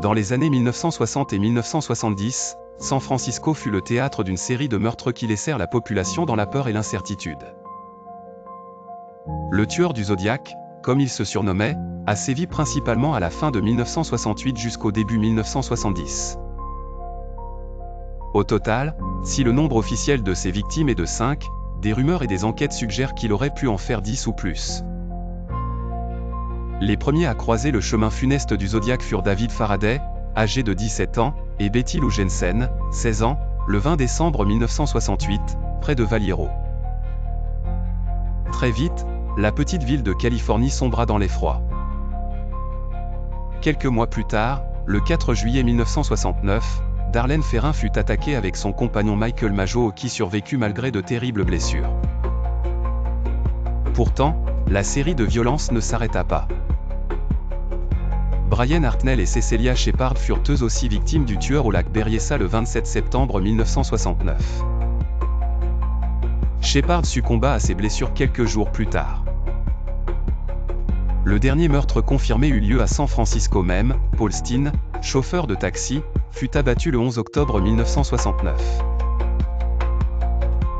Dans les années 1960 et 1970, San Francisco fut le théâtre d'une série de meurtres qui laissèrent la population dans la peur et l'incertitude. Le tueur du Zodiac, comme il se surnommait, a sévi principalement à la fin de 1968 jusqu'au début 1970. Au total, si le nombre officiel de ses victimes est de 5, des rumeurs et des enquêtes suggèrent qu'il aurait pu en faire 10 ou plus. Les premiers à croiser le chemin funeste du Zodiac furent David Faraday, âgé de 17 ans, et Betty Lou Jensen, 16 ans, le 20 décembre 1968, près de Vallejo. Très vite, la petite ville de Californie sombra dans l'effroi. Quelques mois plus tard, le 4 juillet 1969, Darlene Ferrin fut attaquée avec son compagnon Michael Mageau qui survécut malgré de terribles blessures. Pourtant, la série de violences ne s'arrêta pas. Brian Hartnell et Cecelia Shepard furent eux aussi victimes du tueur au lac Berryessa le 27 septembre 1969. Shepard succomba à ses blessures quelques jours plus tard. Le dernier meurtre confirmé eut lieu à San Francisco même. Paul Steen, chauffeur de taxi, fut abattu le 11 octobre 1969.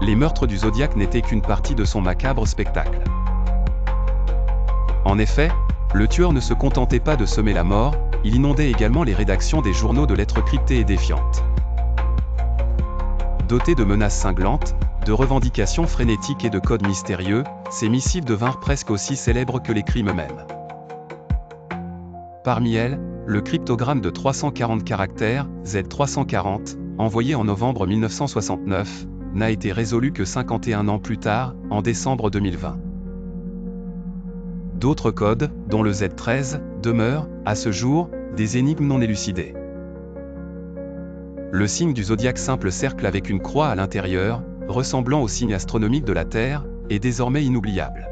Les meurtres du Zodiac n'étaient qu'une partie de son macabre spectacle. En effet, le tueur ne se contentait pas de semer la mort, il inondait également les rédactions des journaux de lettres cryptées et défiantes. Doté de menaces cinglantes, de revendications frénétiques et de codes mystérieux, ces missives devinrent presque aussi célèbres que les crimes eux-mêmes. Parmi elles, le cryptogramme de 340 caractères, Z340, envoyé en novembre 1969, n'a été résolu que 51 ans plus tard, en décembre 2020. D'autres codes, dont le Z13, demeurent, à ce jour, des énigmes non élucidées. Le signe du zodiaque simple cercle avec une croix à l'intérieur, ressemblant au signe astronomique de la Terre, est désormais inoubliable.